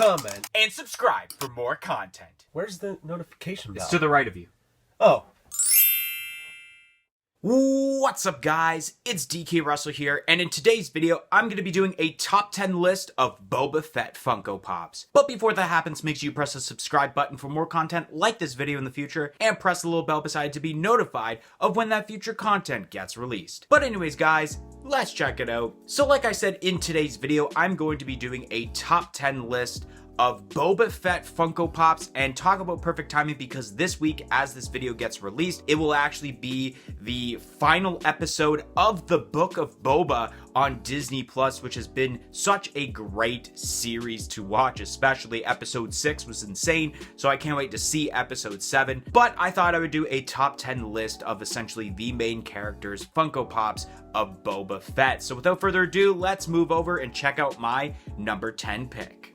comment, and subscribe for more content. Where's the notification bell? It's to the right of you. Oh. What's up, guys? It's DK Russell here, and in today's video, I'm going to be doing a top 10 list of Boba Fett Funko Pops. But before that happens, make sure you press the subscribe button for more content like this video in the future, and press the little bell beside it to be notified of when that future content gets released. But anyways, guys, let's check it out. So like I said, in today's video, I'm going to be doing a top 10 list of Boba Fett Funko Pops, and talk about perfect timing because this week, as this video gets released, it will actually be the final episode of the Book of Boba on Disney Plus, which has been such a great series to watch. Especially episode 6 was insane, so I can't wait to see episode 7. But I thought I would do a top 10 list of essentially the main characters, Funko Pops of Boba Fett. So without further ado, let's move over and check out my number 10 pick.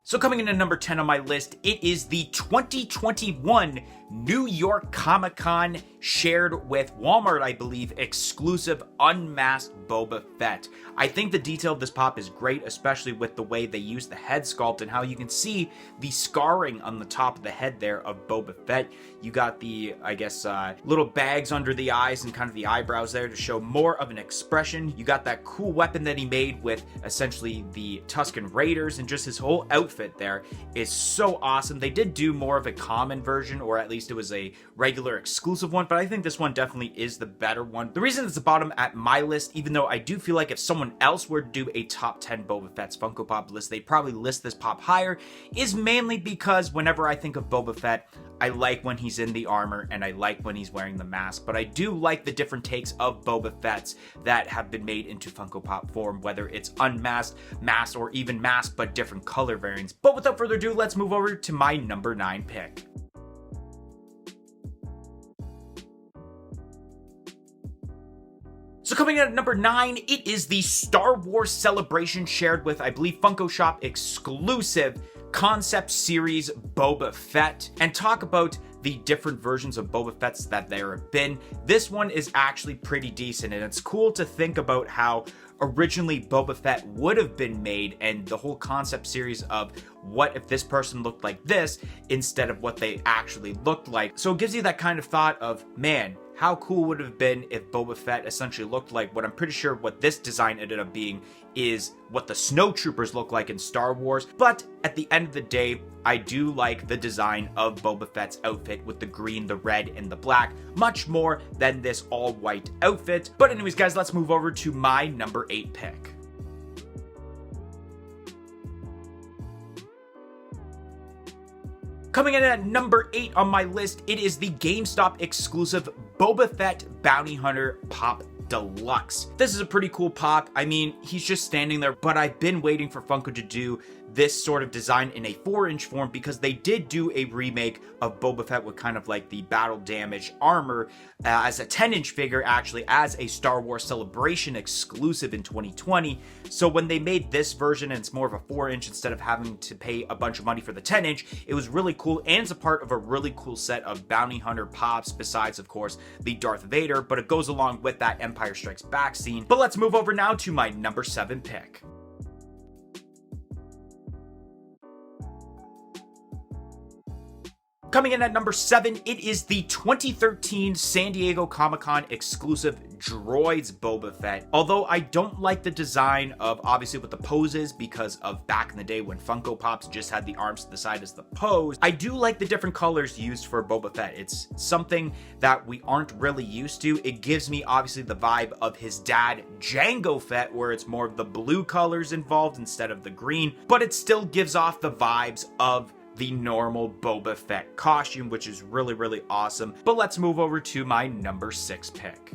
So coming in at number 10 on my list, it is the 2021 New York Comic-Con shared with Walmart, I believe, exclusive unmasked Boba Fett. I think the detail of this pop is great, especially with the way they use the head sculpt and how you can see the scarring on the top of the head there of Boba Fett. You got the, I guess, little bags under the eyes and kind of the eyebrows there to show more of an expression. You got that cool weapon that he made with essentially the Tusken Raiders, and just his whole outfit there is so awesome. They did do more of a common version, or at least it was a regular exclusive one, but I think this one definitely is the better one. The reason it's the bottom at my list, even though I do feel like if someone else were to do a top 10 Boba Fett's Funko Pop list, they'd probably list this pop higher, is mainly because whenever I think of Boba Fett, I like when he's in the armor and I like when he's wearing the mask, but I do like the different takes of Boba Fett's that have been made into Funko Pop form, whether it's unmasked, masked, or even masked but different color variants. But without further ado, let's move over to my number 9 pick. So coming in at number 9, it is the Star Wars Celebration shared with, I believe, Funko Shop exclusive concept series Boba Fett, and talk about the different versions of Boba Fett's that there have been. This one is actually pretty decent, and it's cool to think about how originally Boba Fett would have been made, and the whole concept series of what if this person looked like this instead of what they actually looked like. So it gives you that kind of thought of, man, how cool would it have been if Boba Fett essentially looked like what I'm pretty sure what this design ended up being is what the snowtroopers look like in Star Wars. But at the end of the day, I do like the design of Boba Fett's outfit with the green, the red, and the black much more than this all-white outfit. But anyways, guys, let's move over to my number 8 pick. Coming in at number 8 on my list, it is the GameStop exclusive Boba Fett Bounty Hunter Pop Deluxe. This is a pretty cool pop. I mean, he's just standing there, but I've been waiting for Funko to do this sort of design in a 4-inch form because they did do a remake of Boba Fett with kind of like the battle damage armor as a 10-inch figure, actually as a Star Wars Celebration exclusive in 2020. So when they made this version and it's more of a 4-inch instead of having to pay a bunch of money for the 10-inch, it was really cool, and it's a part of a really cool set of bounty hunter pops besides, of course, the Darth Vader, but it goes along with that Empire Strikes Back scene. But let's move over now to my number 7 pick. Coming in at number 7, it is the 2013 San Diego Comic-Con exclusive Droids Boba Fett. Although I don't like the design of, obviously, with the poses because of back in the day when Funko Pops just had the arms to the side as the pose, I do like the different colors used for Boba Fett. It's something that we aren't really used to. It gives me, obviously, the vibe of his dad, Jango Fett, where it's more of the blue colors involved instead of the green, but it still gives off the vibes of the normal Boba Fett costume, which is really, really awesome. But let's move over to my number 6 pick.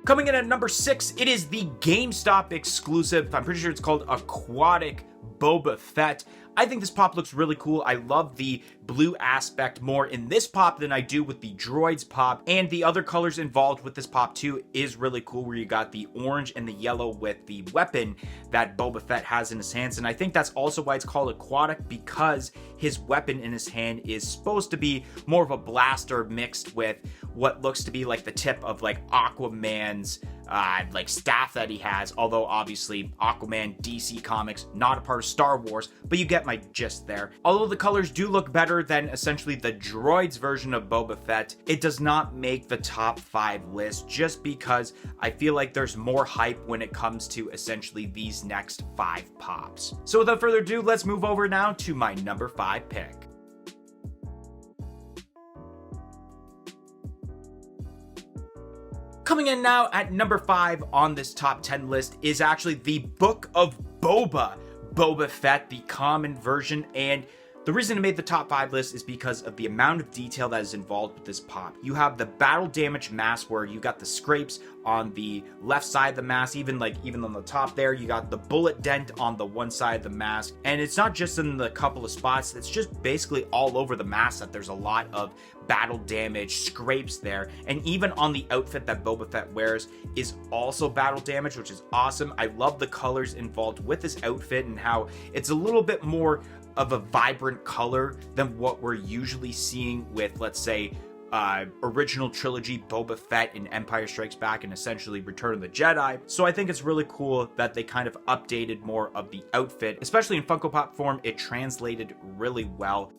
Coming in at number 6, it is the GameStop exclusive, I'm pretty sure it's called Aquatic Boba Fett. I think this pop looks really cool. I love the blue aspect more in this pop than I do with the droids pop, and the other colors involved with this pop too is really cool, where you got the orange and the yellow with the weapon that Boba Fett has in his hands. And I think that's also why it's called aquatic, because his weapon in his hand is supposed to be more of a blaster mixed with what looks to be like the tip of like Aquaman's like staff that he has, although obviously Aquaman, DC Comics, not a part of Star Wars, but you get my gist there. Although the colors do look better than essentially the droids version of Boba Fett, it does not make the top 5 list, just because I feel like there's more hype when it comes to essentially these next 5 pops. So without further ado, let's move over now to my number 5 pick. Coming in now at number 5 on this top 10 list is actually the Book of Boba Fett, the common version. And the reason it made the top 5 list is because of the amount of detail that is involved with this pop. You have the battle damage mask, where you got the scrapes on the left side of the mask, even on the top there, you got the bullet dent on the one side of the mask. And it's not just in the couple of spots, it's just basically all over the mask that there's a lot of battle damage scrapes there. And even on the outfit that Boba Fett wears is also battle damage, which is awesome. I love the colors involved with this outfit and how it's a little bit more of a vibrant color than what we're usually seeing with, let's say, original trilogy Boba Fett in Empire Strikes Back and essentially Return of the Jedi. So I think it's really cool that they kind of updated more of the outfit, especially in Funko Pop form. It translated really well.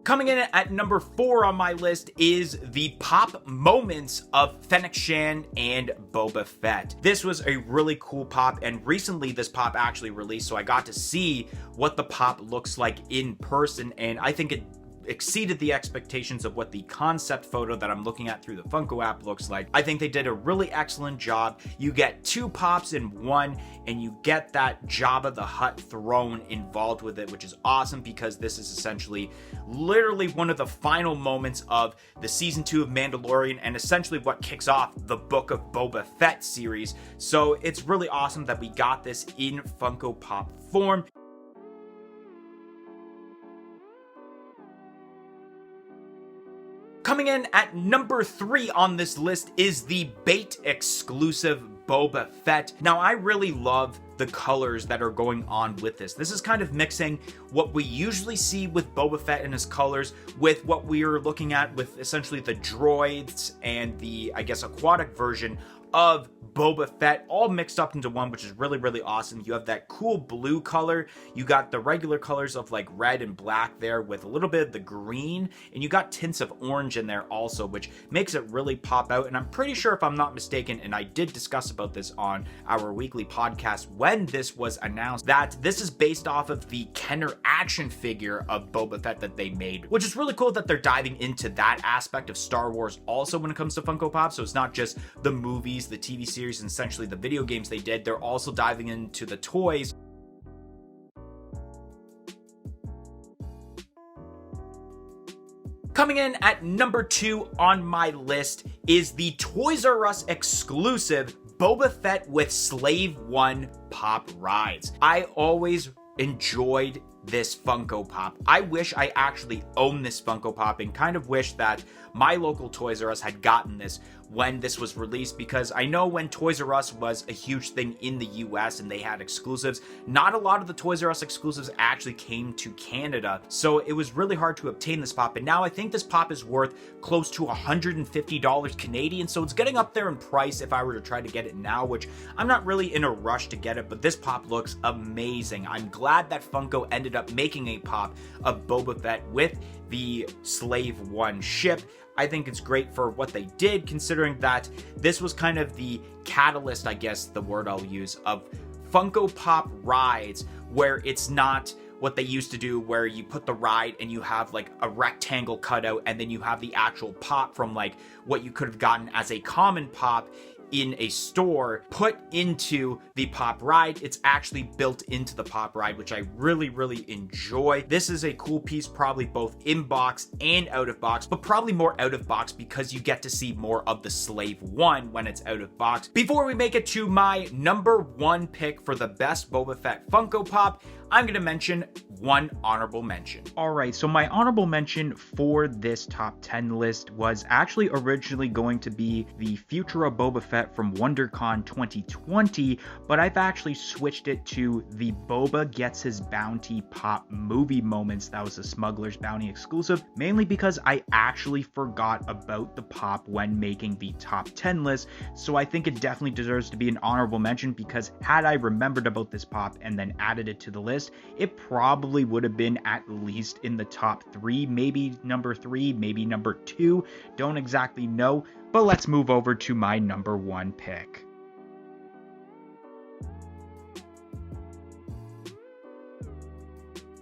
Coming in at number 4 on my list is the pop moments of Fennec Shan and Boba Fett. This was a really cool pop, and recently this pop actually released, so I got to see what the pop looks like in person, and I think it exceeded the expectations of what the concept photo that I'm looking at through the Funko app looks like. I think they did a really excellent job. You get 2 pops in one, and you get that Jabba the Hutt throne involved with it, which is awesome, because this is essentially literally one of the final moments of the season 2 of Mandalorian, and essentially what kicks off the Book of Boba Fett series. So it's really awesome that we got this in Funko Pop form. Coming in at number 3 on this list is the Bait exclusive Boba Fett. Now, I really love the colors that are going on with this. This is kind of mixing what we usually see with Boba Fett and his colors with what we are looking at with essentially the droids and the, I guess, aquatic version of Boba Fett all mixed up into one, which is really, really awesome. You have that cool blue color. You got the regular colors of like red and black there with a little bit of the green, and you got tints of orange in there also, which makes it really pop out. And I'm pretty sure, if I'm not mistaken, and I did discuss about this on our weekly podcast when this was announced, that this is based off of the Kenner action figure of Boba Fett that they made, which is really cool that they're diving into that aspect of Star Wars also when it comes to Funko Pop. So it's not just the movies, the TV series, and essentially the video games they did. They're also diving into the toys. Coming in at number 2 on my list is the Toys R Us exclusive Boba Fett with Slave One Pop Rides. I always enjoyed this Funko Pop. I wish I actually owned this Funko Pop, and kind of wish that my local Toys R Us had gotten this when this was released, because I know when Toys R Us was a huge thing in the US and they had exclusives, not a lot of the Toys R Us exclusives actually came to Canada, so it was really hard to obtain this pop. And now I think this pop is worth close to $150 Canadian, so it's getting up there in price if I were to try to get it now, which I'm not really in a rush to get it, but this pop looks amazing. I'm glad that Funko ended up making a pop of Boba Fett with the Slave One ship. I think it's great for what they did, considering that this was kind of the catalyst, I guess the word I'll use, of Funko Pop rides, where it's not what they used to do, where you put the ride and you have like a rectangle cutout, and then you have the actual pop from like what you could have gotten as a common pop in a store put into the Pop Ride. It's actually built into the Pop Ride, which I really, really enjoy. This is a cool piece, probably both in box and out of box, but probably more out of box because you get to see more of the Slave One when it's out of box. Before we make it to my number one pick for the best Boba Fett Funko Pop, I'm going to mention one honorable mention. All right, so my honorable mention for this top 10 list was actually originally going to be the Future of Boba Fett from WonderCon 2020, but I've actually switched it to the Boba Gets His Bounty Pop movie moments. That was a Smuggler's Bounty exclusive, mainly because I actually forgot about the pop when making the top 10 list, so I think it definitely deserves to be an honorable mention, because had I remembered about this pop and then added it to the list, it probably would have been at least in the top 3, maybe number 3, maybe number 2, don't exactly know, but let's move over to my number 1 pick.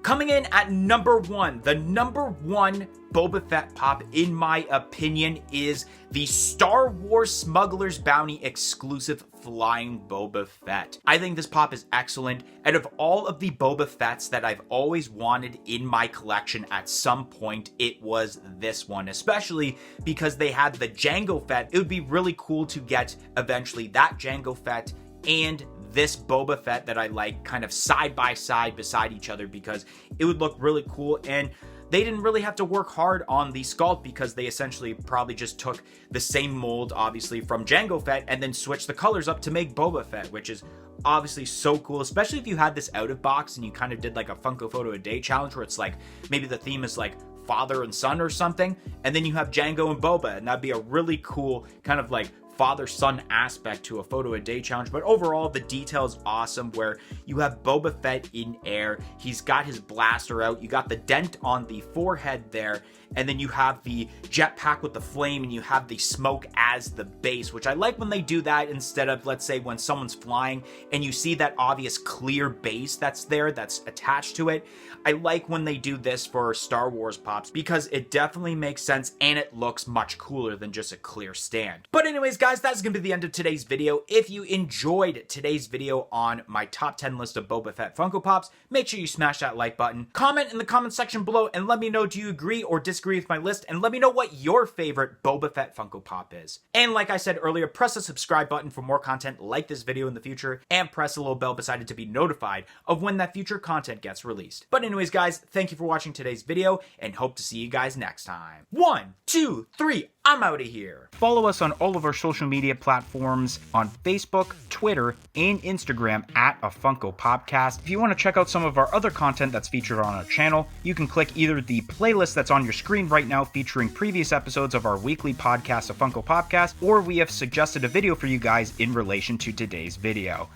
Coming in at number 1, the number 1 Boba Fett pop, in my opinion, is the Star Wars Smuggler's Bounty exclusive Flying Boba Fett. I think this pop is excellent. Out of all of the Boba Fetts that I've always wanted in my collection at some point, it was this one, especially because they had the Jango Fett. It would be really cool to get eventually that Jango Fett and this Boba Fett that I like kind of side by side beside each other, because it would look really cool, and they didn't really have to work hard on the sculpt because they essentially probably just took the same mold, obviously, from Jango Fett and then switched the colors up to make Boba Fett, which is obviously so cool, especially if you had this out of box and you kind of did like a Funko Photo a Day challenge where it's like, maybe the theme is like father and son or something, and then you have Jango and Boba, and that'd be a really cool kind of like father-son aspect to a photo a day challenge. But overall, the detail is awesome, where you have Boba Fett in air, he's got his blaster out, you got the dent on the forehead there, and then you have the jetpack with the flame, and you have the smoke as the base, which I like when they do that instead of, let's say, when someone's flying and you see that obvious clear base that's there, that's attached to it. I like when they do this for Star Wars pops, because it definitely makes sense and it looks much cooler than just a clear stand. But anyways, guys, that's gonna be the end of today's video. If you enjoyed today's video on my top 10 list of Boba Fett Funko Pops, make sure you smash that like button. Comment in the comment section below and let me know, do you agree or disagree with my list, and let me know what your favorite Boba Fett Funko Pop is. And like I said earlier, press the subscribe button for more content like this video in the future, and press the little bell beside it to be notified of when that future content gets released. But anyways, guys, thank you for watching today's video, and hope to see you guys next time. 1, 2, 3, I'm out of here. Follow us on all of our social media platforms on Facebook, Twitter, and Instagram at A Funko Popcast. If you want to check out some of our other content that's featured on our channel, you can click either the playlist that's on your screen right now featuring previous episodes of our weekly podcast, A Funko Popcast, or we have suggested a video for you guys in relation to today's video.